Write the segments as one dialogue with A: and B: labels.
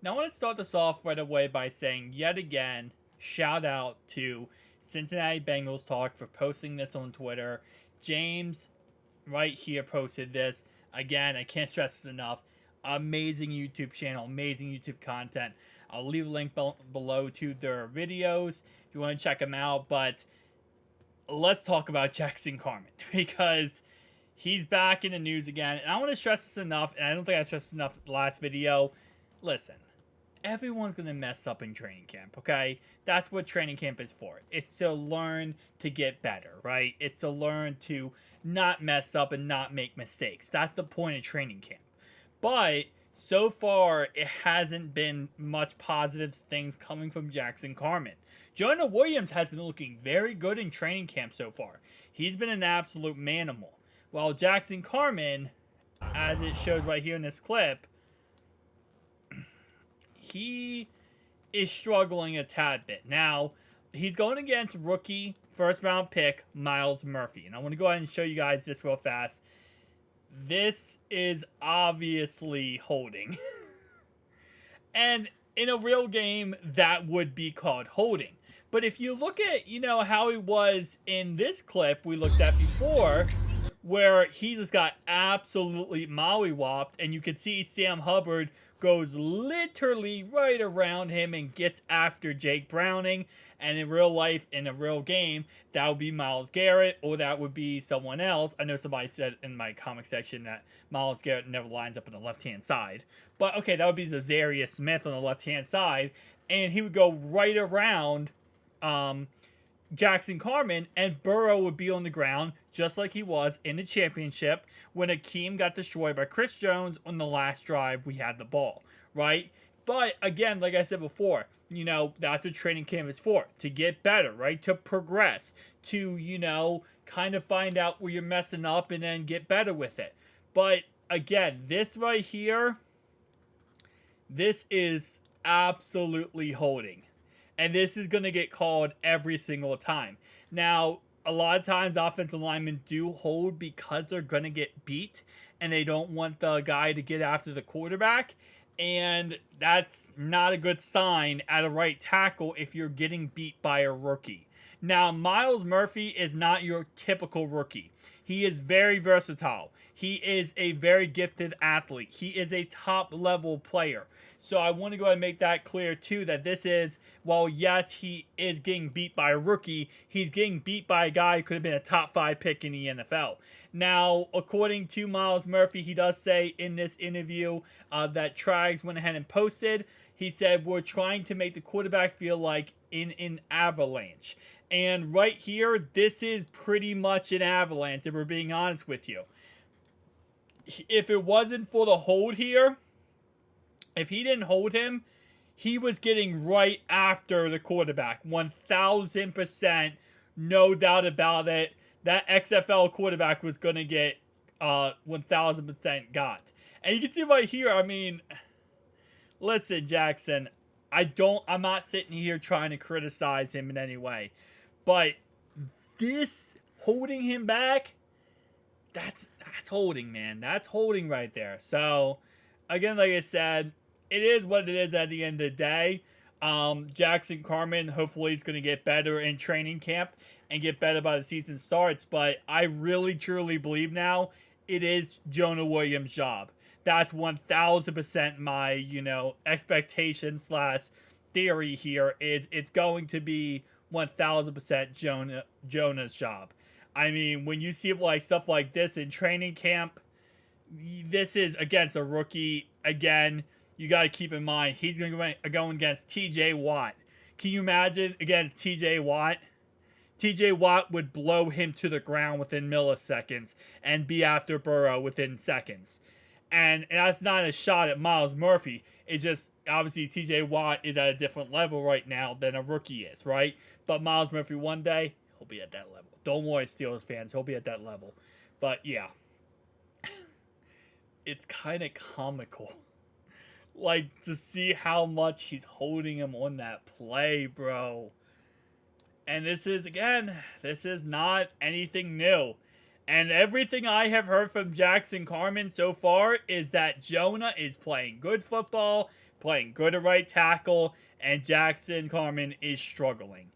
A: Now, I want to start this off right away by saying, yet again, shout out to Cincinnati Bengals Talk for posting this on Twitter. James, right here, posted this. Again, I can't stress this enough. Amazing YouTube channel, amazing YouTube content. I'll leave a link below to their videos if you want to check them out. But let's talk about Jackson Carman because he's back in the news again. And I want to stress this enough, and I don't think I stressed this enough in the last video. Listen, everyone's going to mess up in training camp, okay? That's what training camp is for. It's to learn to get better, right? It's to learn to not mess up and not make mistakes. That's the point of training camp. But so far, it hasn't been much positive things coming from Jackson Carman. Jonah Williams has been looking very good in training camp so far. He's been an absolute manimal. While Jackson Carman, as it shows right here in this clip, he is struggling a tad bit. Now, he's going against rookie first round pick Myles Murphy. And I want to go ahead and show you guys this real fast. This is obviously holding. And in a real game, that would be called holding. But if you look at, how he was in this clip we looked at before, where he just got absolutely mollywopped, and you can see Sam Hubbard goes literally right around him and gets after Jake Browning. And in real life, in a real game, that would be Myles Garrett, or that would be someone else. I know somebody said in my comic section that Myles Garrett never lines up on the left-hand side. But, okay, that would be Za'Darius Smith on the left-hand side, and he would go right around Jackson Carman, and Burrow would be on the ground just like he was in the championship when Akeem got destroyed by Chris Jones on the last drive we had the ball, right? But again, like I said before, that's what training camp is for, to get better, right? To progress, to, kind of find out where you're messing up and then get better with it. But again, this right here, this is absolutely holding. And this is going to get called every single time. Now, a lot of times offensive linemen do hold because they're going to get beat and they don't want the guy to get after the quarterback. And that's not a good sign at a right tackle if you're getting beat by a rookie. Now, Myles Murphy is not your typical rookie. He is very versatile. He is a very gifted athlete. He is a top-level player. So I want to go ahead and make that clear, too, that this is, while yes, he is getting beat by a rookie, he's getting beat by a guy who could have been a top 5 pick in the NFL. Now, according to Myles Murphy, he does say in this interview that Trags went ahead and posted, he said, we're trying to make the quarterback feel like in an avalanche. And right here, this is pretty much an avalanche, if we're being honest with you. If it wasn't for the hold here, if he didn't hold him, he was getting right after the quarterback. 1,000%, no doubt about it. That XFL quarterback was going to get 1,000% got. And you can see right here, I mean, listen, Jackson, I'm not sitting here trying to criticize him in any way. But this holding him back, that's holding, man. That's holding right there. So, again, like I said, it is what it is at the end of the day. Jackson Carman, hopefully, is going to get better in training camp and get better by the season starts. But I really, truly believe now it is Jonah Williams' job. That's 1,000% my, expectation / theory here is it's going to be 1,000% Jonah's job. I mean, when you see stuff like this in training camp, this is against a rookie. Again, you got to keep in mind, he's going to go against TJ Watt. Can you imagine against TJ Watt? TJ Watt would blow him to the ground within milliseconds and be after Burrow within seconds. And that's not a shot at Myles Murphy. It's just, obviously, TJ Watt is at a different level right now than a rookie is, right? But Myles Murphy, one day, he'll be at that level. Don't worry, Steelers fans. He'll be at that level. But, yeah. It's kind of comical. To see how much he's holding him on that play, bro. And this is not anything new. And everything I have heard from Jackson Carman so far is that Jonah is playing good football, playing good at right tackle, and Jackson Carman is struggling.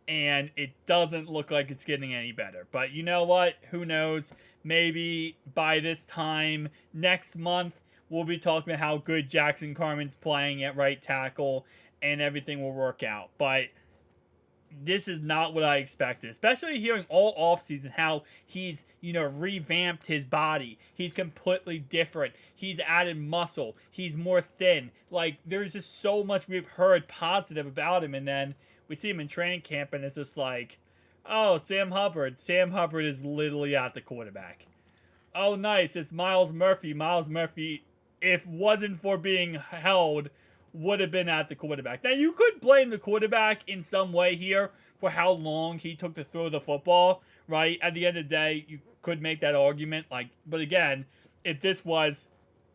A: And it doesn't look like it's getting any better. But you know what? Who knows? Maybe by this time next month, we'll be talking about how good Jackson Carman's playing at right tackle, and everything will work out. But this is not what I expected, especially hearing all offseason how he's, revamped his body. He's completely different. He's added muscle. He's more thin. Like, there's just so much we've heard positive about him, and then we see him in training camp, and it's just like, oh, Sam Hubbard. Sam Hubbard is literally at the quarterback. Oh, nice. It's Myles Murphy. Myles Murphy, if wasn't for being held, would have been at the quarterback. Now, you could blame the quarterback in some way here for how long he took to throw the football, right? At the end of the day, you could make that argument. But again, if this was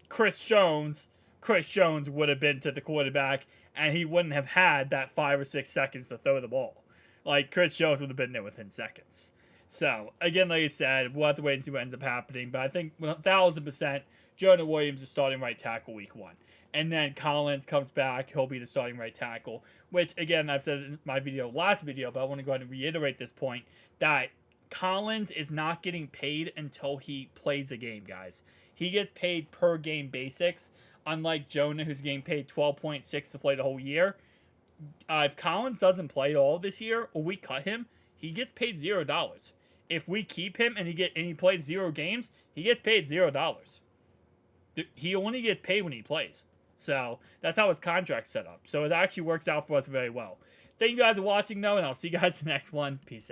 A: Chris Jones would have been to the quarterback, and he wouldn't have had that 5 or 6 seconds to throw the ball. Like, Chris Jones would have been there within seconds. So, again, like I said, we'll have to wait and see what ends up happening. But I think 1,000%, Jonah Williams is starting right tackle week 1. And then Collins comes back. He'll be the starting right tackle. Which, again, I've said in my last video, but I want to go ahead and reiterate this point, that Collins is not getting paid until he plays a game, guys. He gets paid per game basics, unlike Jonah, who's getting paid 12.6 to play the whole year. If Collins doesn't play at all this year, or we cut him, he gets paid $0. If we keep him and he plays 0 games, he gets paid $0. He only gets paid when he plays. So that's how his contract's set up. So it actually works out for us very well. Thank you guys for watching, though, and I'll see you guys in the next one. Peace out.